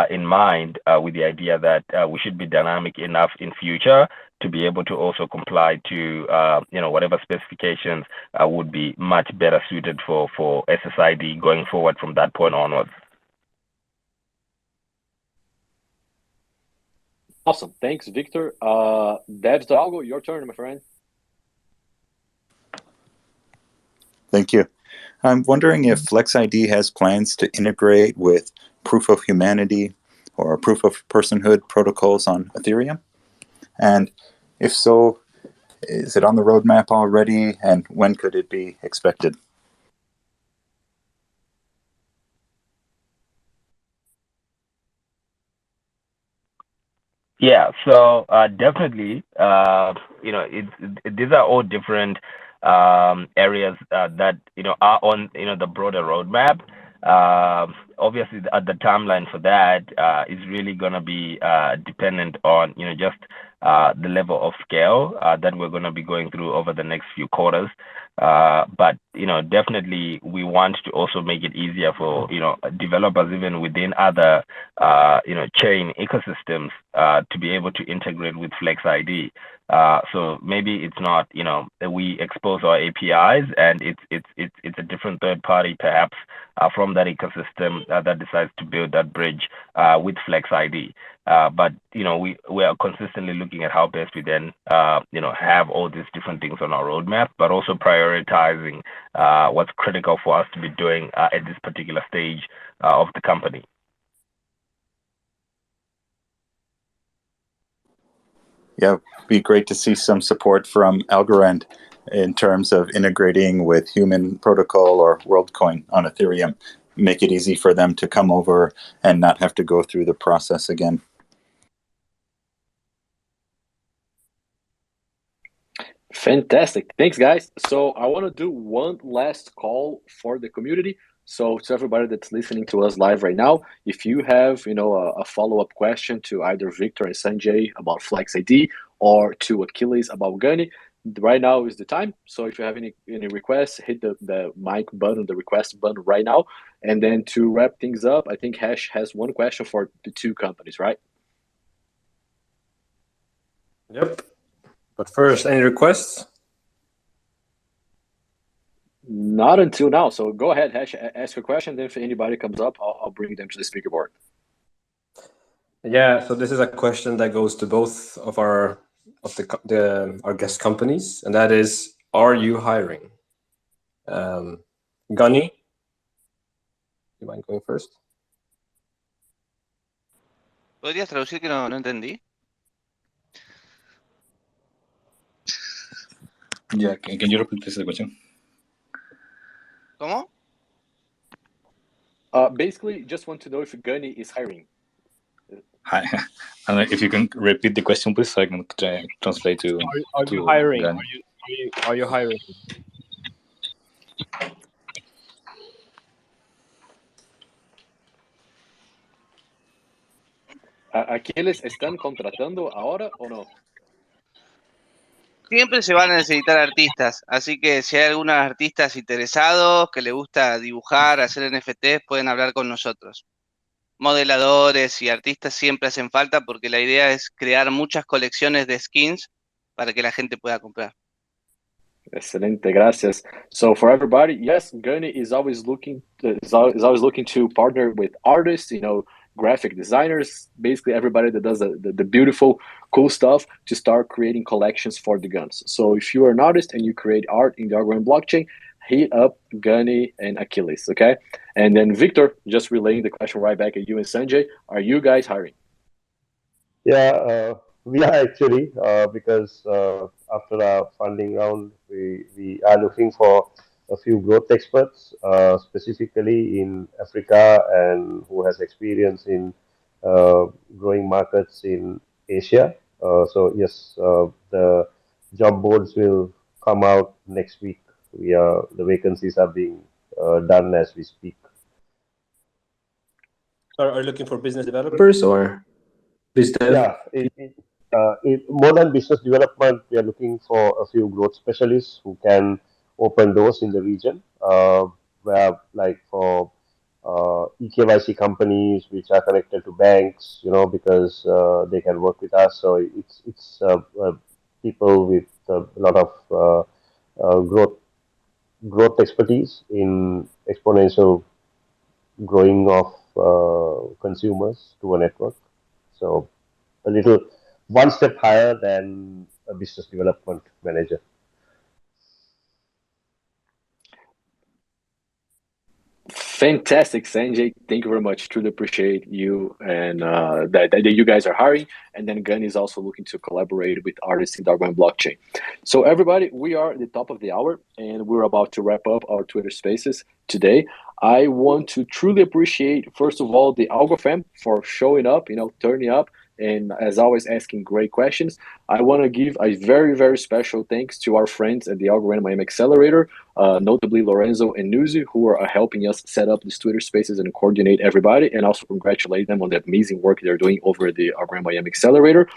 in mind with the idea that we should be dynamic enough in future to be able to also comply to whatever specifications would be much better suited for SSID going forward from that point onwards. Awesome. Thanks, Victor. Devs Dalgo, your turn, my friend. Thank you. I'm wondering if FlexID has plans to integrate with proof of humanity or proof of personhood protocols on Ethereum. And if so, is it on the roadmap already, and when could it be expected? Yeah, so definitely, these are all different areas that are on the broader roadmap. Obviously, the timeline for that is really gonna be dependent on just the level of scale that we're gonna be going through over the next few quarters. But definitely, we want to also make it easier for developers even within other chain ecosystems to be able to integrate with FlexID. So maybe it's not that we expose our APIs and it's a different third party perhaps from that ecosystem that decides to build that bridge with FlexID. But we are consistently looking at how best we then have all these different things on our roadmap, but also prioritizing what's critical for us to be doing at this particular stage of the company. Yeah, it'd be great to see some support from Algorand in terms of integrating with human protocol or WorldCoin on Ethereum. Make it easy for them to come over and not have to go through the process again. Fantastic. Thanks, guys. So I want to do one last call for the community. So to everybody that's listening to us live right now, if you have, a follow-up question to either Victor and Sanjay about FlexID or to Achilles about Gunny, right now is the time. So if you have any requests, hit the mic button, the request button right now. And then to wrap things up, I think Hash has one question for the two companies, right? Yep. But first, any requests? Not until now. So go ahead, Hash, ask your question. Then if anybody comes up, I'll bring them to the speaker board. Yeah, so this is a question that goes to both of our guest companies, and that is, are you hiring? Gunny, you mind going first? ¿Podrías traducir que no entendí? Yeah, can you repeat the question? ¿Cómo? Basically, just want to know if Gunny is hiring. Hi. I don't know if you can repeat the question, please, so I can translate to. Are you hiring? Gunny. Are you hiring? ¿Aquiles están contratando ahora o no? Siempre se van a necesitar artistas, así que si hay algunos artistas interesados que les gusta dibujar, hacer NFTs, pueden hablar con nosotros. Modeladores y artistas siempre hacen falta porque la idea es crear muchas colecciones de skins para que la gente pueda comprar. Excelente, gracias. So for everybody, yes, Gunny is always looking to partner with artists, graphic designers, basically everybody that does the beautiful, cool stuff to start creating collections for the guns. So if you are an artist and you create art in the Algorand blockchain, hit up Gunny and Achilles, okay? And then Victor, just relaying the question right back at you and Sanjay, are you guys hiring? Yeah, we are actually because after our funding round, we are looking for a few growth experts, specifically in Africa and who has experience in growing markets in Asia. So yes, the job boards will come out next week. The vacancies are being done as we speak. Are you looking for business developers or biz dev? Yeah, more than business development, we are looking for a few growth specialists who can open doors in the region, where like for eKYC companies which are connected to banks, because they can work with us. So it's people with a lot of growth expertise in exponential growing of consumers to a network. So a little one step higher than a business development manager. Fantastic, Sanjay. Thank you very much. Truly appreciate you and that you guys are hiring. And then Gunny is also looking to collaborate with artists in the Algorand blockchain. So everybody, we are at the top of the hour and we're about to wrap up our Twitter Spaces today. I want to truly appreciate, first of all, the Algo fam for showing up, turning up and as always asking great questions. I want to give a very, very special thanks to our friends at the Algorithm Miami Accelerator, notably Lorenzo and Nuzi, who are helping us set up these Twitter spaces and coordinate everybody, and also congratulate them on the amazing work they're doing over at the Algorithm Miami Accelerator.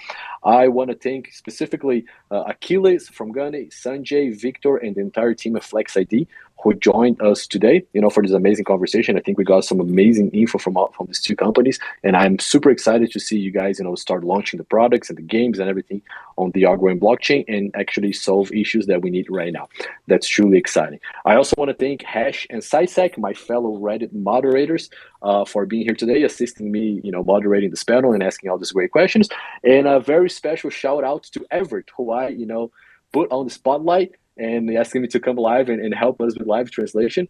I want to thank specifically Achilles from Gunny, Sanjay, Victor, and the entire team of FlexID who joined us today, for this amazing conversation. I think we got some amazing info from these two companies, and I'm super excited to see you guys, start launching the products and the games and everything on the Algorand blockchain and actually solve issues that we need right now. That's truly exciting. I also want to thank Hash and Sisek, my fellow Reddit moderators, for being here today, assisting me, moderating this panel and asking all these great questions. And a very special shout out to Everett, who I, put on the spotlight and asking me to come live and help us with live translation.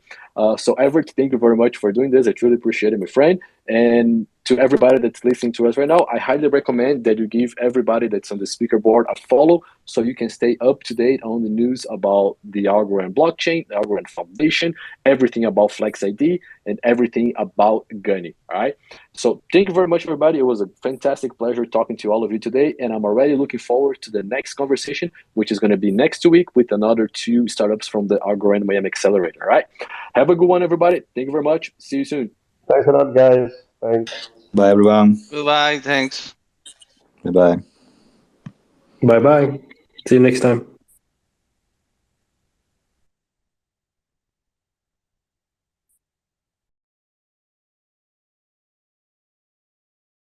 So Everett, thank you very much for doing this. I truly appreciate it, my friend. And to everybody that's listening to us right now, I highly recommend that you give everybody that's on the speaker board a follow so you can stay up to date on the news about the Algorand blockchain, the Algorand Foundation, everything about FlexID, and everything about Gunny. All right. So thank you very much, everybody. It was a fantastic pleasure talking to all of you today. And I'm already looking forward to the next conversation, which is going to be next week with another 2 startups from the Algorand Miami Accelerator. All right. Have a good one, everybody. Thank you very much. See you soon. Thanks a lot, guys. Thanks. Bye, everyone. Goodbye. Thanks. Bye bye. Bye bye. See you next time.